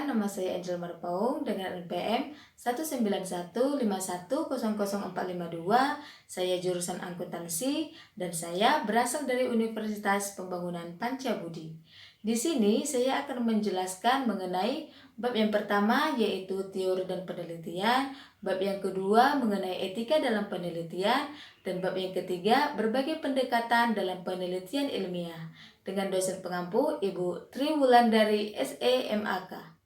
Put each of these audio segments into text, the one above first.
nama saya Angel Marpaung dengan NPM 19151000452. Saya jurusan akuntansi dan saya berasal dari Universitas Pembangunan Pancabudi. Di sini saya akan menjelaskan mengenai bab yang pertama yaitu teori dan penelitian, bab yang kedua mengenai etika dalam penelitian, dan bab yang ketiga berbagai pendekatan dalam penelitian ilmiah. Dengan dosen pengampu Ibu Tri Wulandari SEMAK.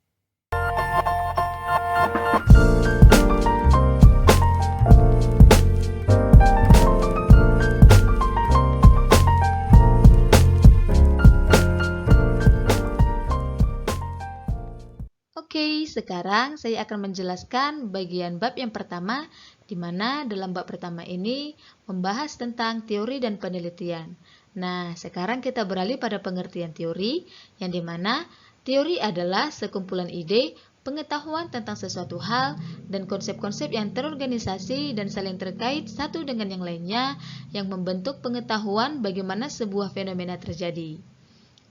Oke, sekarang saya akan menjelaskan bagian bab yang pertama, di mana dalam bab pertama ini membahas tentang teori dan penelitian. Nah, sekarang kita beralih pada pengertian teori, yang dimana teori adalah sekumpulan ide, pengetahuan tentang sesuatu hal, dan konsep-konsep yang terorganisasi dan saling terkait satu dengan yang lainnya, yang membentuk pengetahuan bagaimana sebuah fenomena terjadi.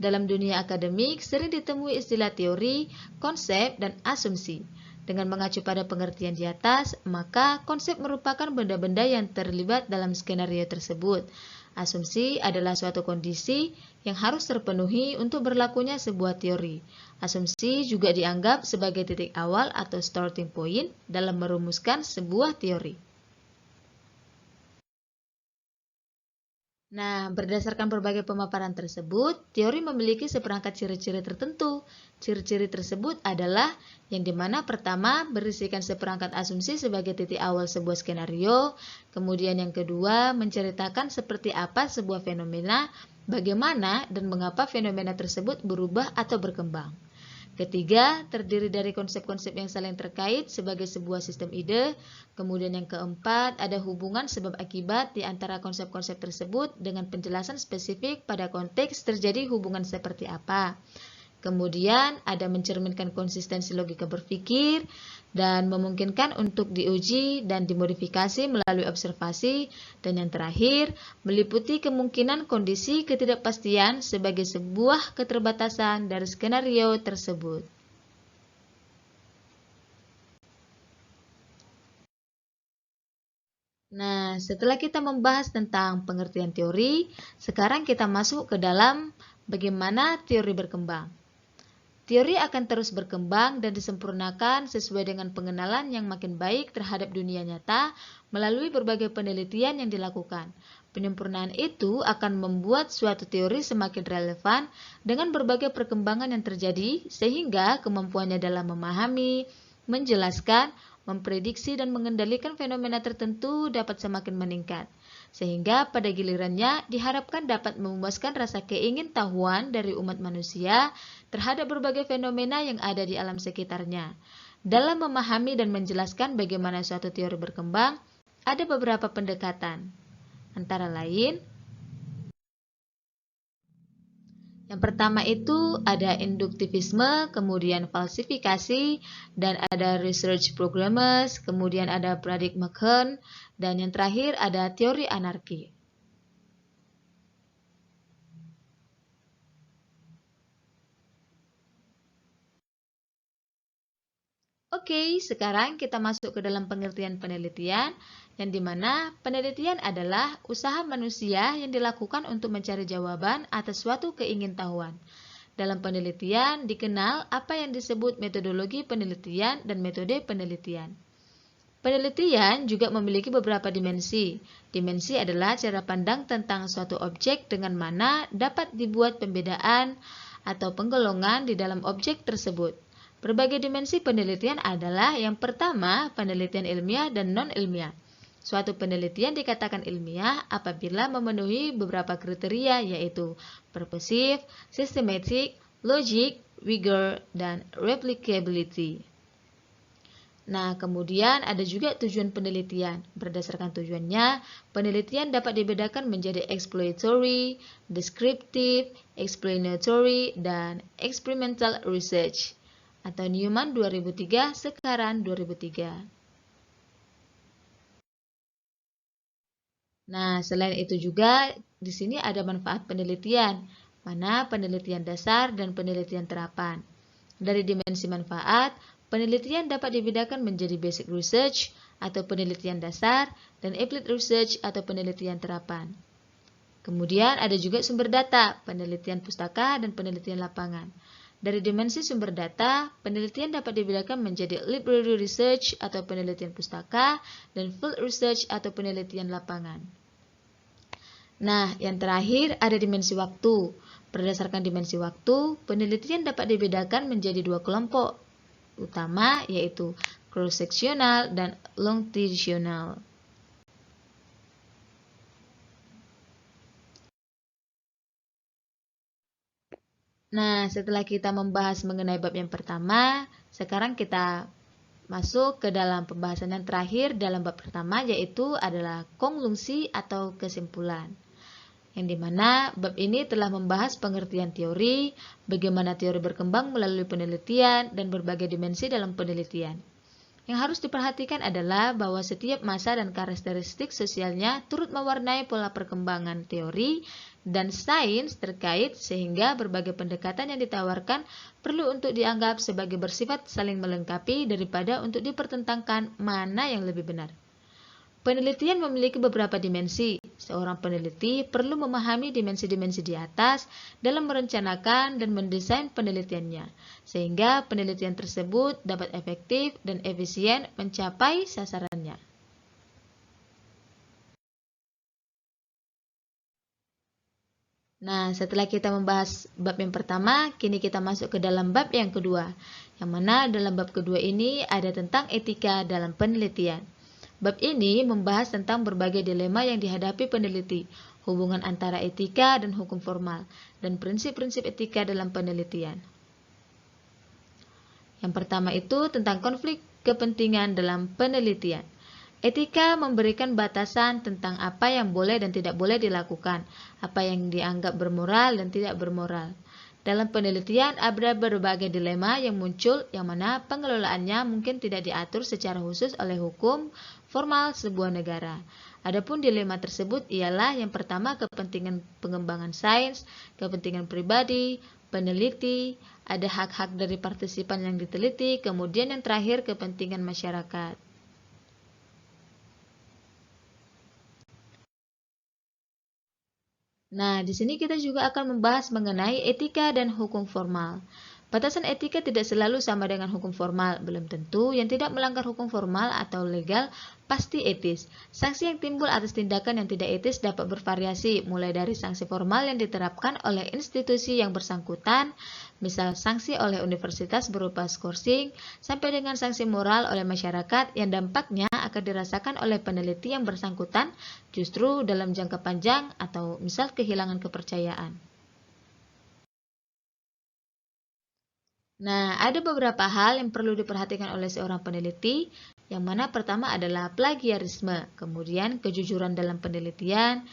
Dalam dunia akademik sering ditemui istilah teori, konsep, dan asumsi. Dengan mengacu pada pengertian di atas, maka konsep merupakan benda-benda yang terlibat dalam skenario tersebut. Asumsi adalah suatu kondisi yang harus terpenuhi untuk berlakunya sebuah teori. Asumsi juga dianggap sebagai titik awal atau starting point dalam merumuskan sebuah teori. Nah, berdasarkan berbagai pemaparan tersebut, teori memiliki seperangkat ciri-ciri tertentu. Ciri-ciri tersebut adalah yang dimana pertama berisikan seperangkat asumsi sebagai titik awal sebuah skenario, kemudian yang kedua menceritakan seperti apa sebuah fenomena, bagaimana dan mengapa fenomena tersebut berubah atau berkembang. Ketiga, terdiri dari konsep-konsep yang saling terkait sebagai sebuah sistem ide. Kemudian yang keempat, ada hubungan sebab akibat di antara konsep-konsep tersebut dengan penjelasan spesifik pada konteks terjadi hubungan seperti apa. Kemudian ada mencerminkan konsistensi logika berpikir dan memungkinkan untuk diuji dan dimodifikasi melalui observasi, dan yang terakhir meliputi kemungkinan kondisi ketidakpastian sebagai sebuah keterbatasan dari skenario tersebut. Nah, setelah kita membahas tentang pengertian teori, sekarang kita masuk ke dalam bagaimana teori berkembang. Teori akan terus berkembang dan disempurnakan sesuai dengan pengenalan yang makin baik terhadap dunia nyata melalui berbagai penelitian yang dilakukan. Penyempurnaan itu akan membuat suatu teori semakin relevan dengan berbagai perkembangan yang terjadi, sehingga kemampuannya dalam memahami, menjelaskan, memprediksi, dan mengendalikan fenomena tertentu dapat semakin meningkat. Sehingga pada gilirannya diharapkan dapat memuaskan rasa keingintahuan dari umat manusia terhadap berbagai fenomena yang ada di alam sekitarnya. Dalam memahami dan menjelaskan bagaimana suatu teori berkembang, ada beberapa pendekatan. Antara lain, yang pertama itu ada induktivisme, kemudian falsifikasi, dan ada research programmers, kemudian ada paradigma Kern, dan yang terakhir ada teori anarki. Oke, sekarang kita masuk ke dalam pengertian penelitian, yang dimana penelitian adalah usaha manusia yang dilakukan untuk mencari jawaban atas suatu keingintahuan. Dalam penelitian dikenal apa yang disebut metodologi penelitian dan metode penelitian. Penelitian juga memiliki beberapa dimensi. Dimensi adalah cara pandang tentang suatu objek dengan mana dapat dibuat pembedaan atau penggolongan di dalam objek tersebut. Berbagai dimensi penelitian adalah yang pertama, penelitian ilmiah dan non-ilmiah. Suatu penelitian dikatakan ilmiah apabila memenuhi beberapa kriteria yaitu purposive, systematic, logic, rigor, dan replicability. Nah, kemudian ada juga tujuan penelitian. Berdasarkan tujuannya, penelitian dapat dibedakan menjadi exploratory, descriptive, explanatory, dan experimental research. Atau Newman 2003, Sekaran 2003. Nah, selain itu juga di sini ada manfaat penelitian, mana penelitian dasar dan penelitian terapan. Dari dimensi manfaat, penelitian dapat dibedakan menjadi basic research atau penelitian dasar dan applied research atau penelitian terapan. Kemudian ada juga sumber data, penelitian pustaka dan penelitian lapangan. Dari dimensi sumber data, penelitian dapat dibedakan menjadi library research atau penelitian pustaka dan field research atau penelitian lapangan. Nah, yang terakhir ada dimensi waktu. Berdasarkan dimensi waktu, penelitian dapat dibedakan menjadi dua kelompok utama, yaitu cross-sectional dan longitudinal. Nah, setelah kita membahas mengenai bab yang pertama, sekarang kita masuk ke dalam pembahasan yang terakhir dalam bab pertama, yaitu adalah konkluzsi atau kesimpulan. Yang dimana bab ini telah membahas pengertian teori, bagaimana teori berkembang melalui penelitian, dan berbagai dimensi dalam penelitian. Yang harus diperhatikan adalah bahwa setiap masa dan karakteristik sosialnya turut mewarnai pola perkembangan teori dan sains terkait, sehingga berbagai pendekatan yang ditawarkan perlu untuk dianggap sebagai bersifat saling melengkapi daripada untuk dipertentangkan mana yang lebih benar. Penelitian memiliki beberapa dimensi. Seorang peneliti perlu memahami dimensi-dimensi di atas dalam merencanakan dan mendesain penelitiannya, sehingga penelitian tersebut dapat efektif dan efisien mencapai sasarannya. Nah, setelah kita membahas bab yang pertama, kini kita masuk ke dalam bab yang kedua, yang mana dalam bab kedua ini ada tentang etika dalam penelitian. Bab ini membahas tentang berbagai dilema yang dihadapi peneliti, hubungan antara etika dan hukum formal, dan prinsip-prinsip etika dalam penelitian. Yang pertama itu tentang konflik kepentingan dalam penelitian. Etika memberikan batasan tentang apa yang boleh dan tidak boleh dilakukan, apa yang dianggap bermoral dan tidak bermoral. Dalam penelitian ada berbagai dilema yang muncul, yang mana pengelolaannya mungkin tidak diatur secara khusus oleh hukum formal sebuah negara. Adapun dilema tersebut ialah yang pertama kepentingan pengembangan sains, kepentingan pribadi, peneliti, ada hak-hak dari partisipan yang diteliti, kemudian yang terakhir kepentingan masyarakat. Nah, di sini kita juga akan membahas mengenai etika dan hukum formal. Batasan etika tidak selalu sama dengan hukum formal, belum tentu yang tidak melanggar hukum formal atau legal pasti etis. Sanksi yang timbul atas tindakan yang tidak etis dapat bervariasi, mulai dari sanksi formal yang diterapkan oleh institusi yang bersangkutan, misal sanksi oleh universitas berupa skorsing, sampai dengan sanksi moral oleh masyarakat yang dampaknya akan dirasakan oleh peneliti yang bersangkutan justru dalam jangka panjang atau misal kehilangan kepercayaan. Nah, ada beberapa hal yang perlu diperhatikan oleh seorang peneliti, yang mana pertama adalah plagiarisme, kemudian kejujuran dalam penelitian,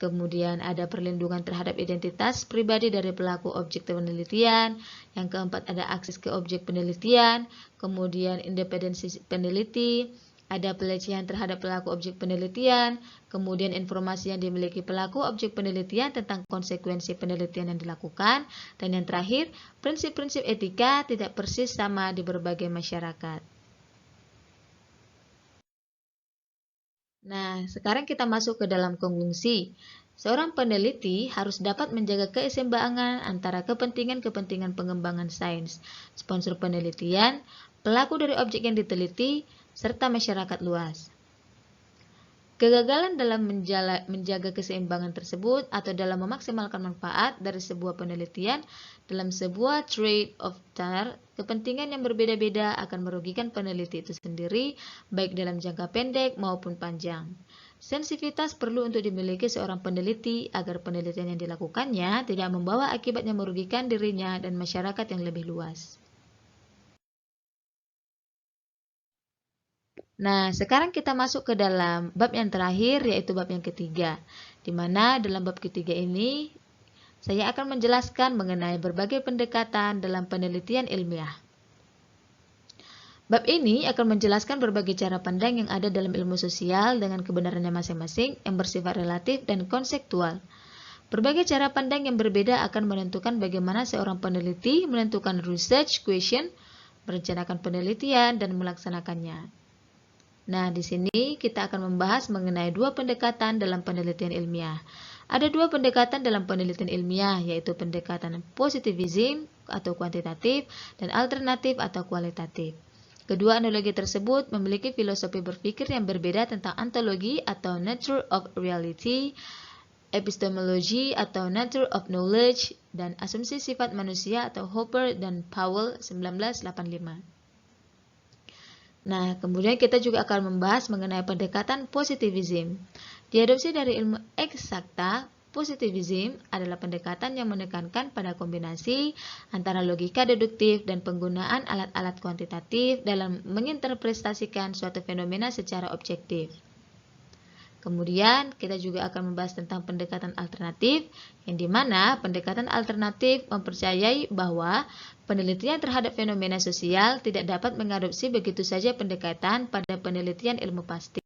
kemudian ada perlindungan terhadap identitas pribadi dari pelaku objek penelitian, yang keempat ada akses ke objek penelitian, kemudian independensi peneliti, ada pelecehan terhadap pelaku objek penelitian, kemudian informasi yang dimiliki pelaku objek penelitian tentang konsekuensi penelitian yang dilakukan, dan yang terakhir, prinsip-prinsip etika tidak persis sama di berbagai masyarakat. Nah, sekarang kita masuk ke dalam konkluzsi. Seorang peneliti harus dapat menjaga keseimbangan antara kepentingan-kepentingan pengembangan sains, sponsor penelitian, pelaku dari objek yang diteliti, serta masyarakat luas. Kegagalan dalam menjaga keseimbangan tersebut atau dalam memaksimalkan manfaat dari sebuah penelitian dalam sebuah trade-off kepentingan yang berbeda-beda akan merugikan peneliti itu sendiri, baik dalam jangka pendek maupun panjang. Sensitivitas perlu untuk dimiliki seorang peneliti agar penelitian yang dilakukannya tidak membawa akibat yang merugikan dirinya dan masyarakat yang lebih luas. Nah, sekarang kita masuk ke dalam bab yang terakhir, yaitu bab yang ketiga, di mana dalam bab ketiga ini saya akan menjelaskan mengenai berbagai pendekatan dalam penelitian ilmiah. Bab ini akan menjelaskan berbagai cara pandang yang ada dalam ilmu sosial dengan kebenarannya masing-masing yang bersifat relatif dan konseptual. Berbagai cara pandang yang berbeda akan menentukan bagaimana seorang peneliti menentukan research question, merencanakan penelitian, dan melaksanakannya. Nah, di sini kita akan membahas mengenai dua pendekatan dalam penelitian ilmiah. Ada dua pendekatan dalam penelitian ilmiah, yaitu pendekatan positivism atau kuantitatif dan alternatif atau kualitatif. Kedua analogi tersebut memiliki filosofi berpikir yang berbeda tentang ontologi atau nature of reality, epistemologi atau nature of knowledge, dan asumsi sifat manusia atau Hopper dan Powell 1985. Nah, kemudian kita juga akan membahas mengenai pendekatan positivism. Diadopsi dari ilmu eksakta, positivism adalah pendekatan yang menekankan pada kombinasi antara logika deduktif dan penggunaan alat-alat kuantitatif dalam menginterpretasikan suatu fenomena secara objektif. Kemudian kita juga akan membahas tentang pendekatan alternatif, yang dimana pendekatan alternatif mempercayai bahwa penelitian terhadap fenomena sosial tidak dapat mengadopsi begitu saja pendekatan pada penelitian ilmu pasti.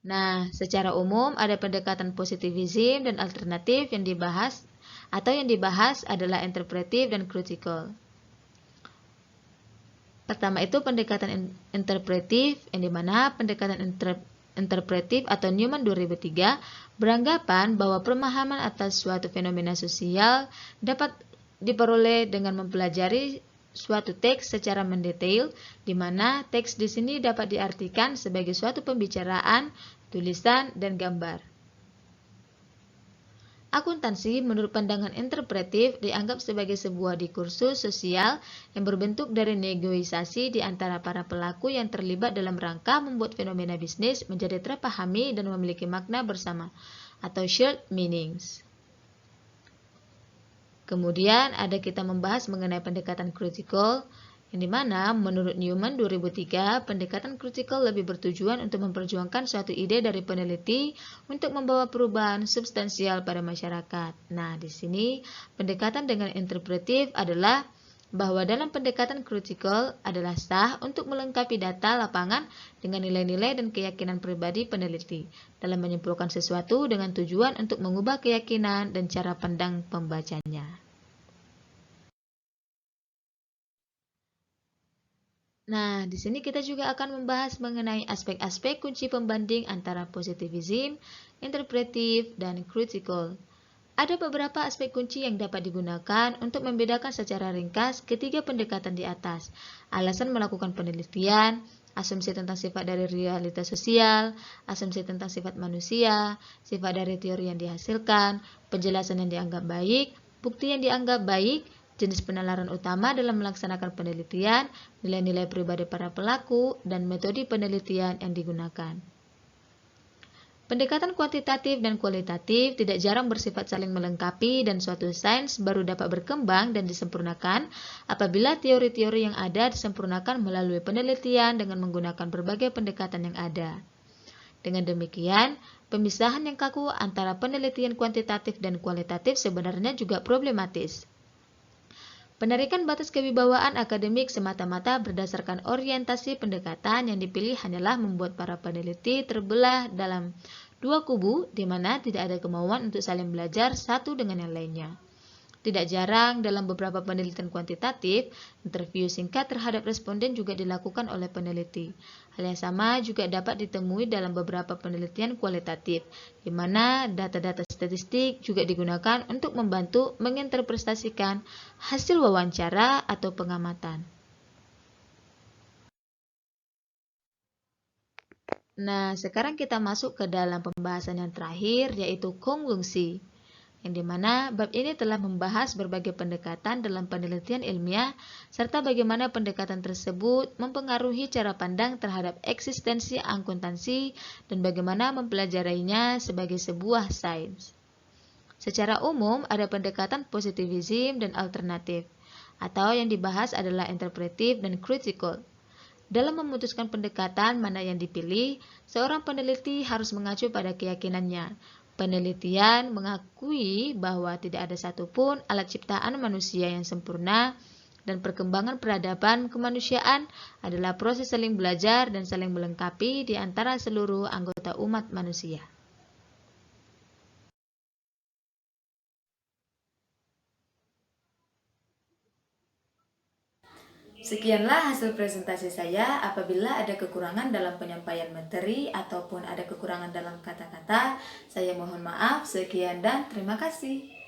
Nah, secara umum ada pendekatan positivism dan alternatif yang dibahas adalah interpretif dan critical. Pertama itu pendekatan interpretif, yang dimana pendekatan interpretif atau Newman 2003 beranggapan bahwa pemahaman atas suatu fenomena sosial dapat diperoleh dengan mempelajari suatu teks secara mendetail, di mana teks di sini dapat diartikan sebagai suatu pembicaraan, tulisan, dan gambar. Akuntansi menurut pandangan interpretif dianggap sebagai sebuah diskursus sosial yang berbentuk dari negosiasi di antara para pelaku yang terlibat dalam rangka membuat fenomena bisnis menjadi terpahami dan memiliki makna bersama atau shared meanings. Kemudian kita membahas mengenai pendekatan critical, yang dimana menurut Newman 2003, pendekatan kritikal lebih bertujuan untuk memperjuangkan suatu ide dari peneliti untuk membawa perubahan substansial pada masyarakat. Nah, di sini pendekatan dengan interpretif adalah bahwa dalam pendekatan kritikal adalah sah untuk melengkapi data lapangan dengan nilai-nilai dan keyakinan pribadi peneliti dalam menyimpulkan sesuatu dengan tujuan untuk mengubah keyakinan dan cara pandang pembacanya. Nah, di sini kita juga akan membahas mengenai aspek-aspek kunci pembanding antara positivism, interpretif, dan critical. Ada beberapa aspek kunci yang dapat digunakan untuk membedakan secara ringkas ketiga pendekatan di atas. Alasan melakukan penelitian, asumsi tentang sifat dari realitas sosial, asumsi tentang sifat manusia, sifat dari teori yang dihasilkan, penjelasan yang dianggap baik, bukti yang dianggap baik, jenis penalaran utama dalam melaksanakan penelitian, nilai-nilai pribadi para pelaku, dan metode penelitian yang digunakan. Pendekatan kuantitatif dan kualitatif tidak jarang bersifat saling melengkapi dan suatu sains baru dapat berkembang dan disempurnakan apabila teori-teori yang ada disempurnakan melalui penelitian dengan menggunakan berbagai pendekatan yang ada. Dengan demikian, pemisahan yang kaku antara penelitian kuantitatif dan kualitatif sebenarnya juga problematis. Penarikan batas kewibawaan akademik semata-mata berdasarkan orientasi pendekatan yang dipilih hanyalah membuat para peneliti terbelah dalam dua kubu di mana tidak ada kemauan untuk saling belajar satu dengan yang lainnya. Tidak jarang dalam beberapa penelitian kuantitatif, interview singkat terhadap responden juga dilakukan oleh peneliti. Hal yang sama juga dapat ditemui dalam beberapa penelitian kualitatif, di mana data-data statistik juga digunakan untuk membantu menginterpretasikan hasil wawancara atau pengamatan. Nah, sekarang kita masuk ke dalam pembahasan yang terakhir, yaitu konglusi, yang dimana bab ini telah membahas berbagai pendekatan dalam penelitian ilmiah serta bagaimana pendekatan tersebut mempengaruhi cara pandang terhadap eksistensi akuntansi dan bagaimana mempelajarinya sebagai sebuah sains. Secara umum ada pendekatan positivism dan alternatif, atau yang dibahas adalah interpretif dan critical. Dalam memutuskan pendekatan mana yang dipilih, seorang peneliti harus mengacu pada keyakinannya. Penelitian mengakui bahwa tidak ada satupun alat ciptaan manusia yang sempurna dan perkembangan peradaban kemanusiaan adalah proses saling belajar dan saling melengkapi di antara seluruh anggota umat manusia. Sekianlah hasil presentasi saya. Apabila ada kekurangan dalam penyampaian materi ataupun ada kekurangan dalam kata-kata, saya mohon maaf. Sekian dan terima kasih.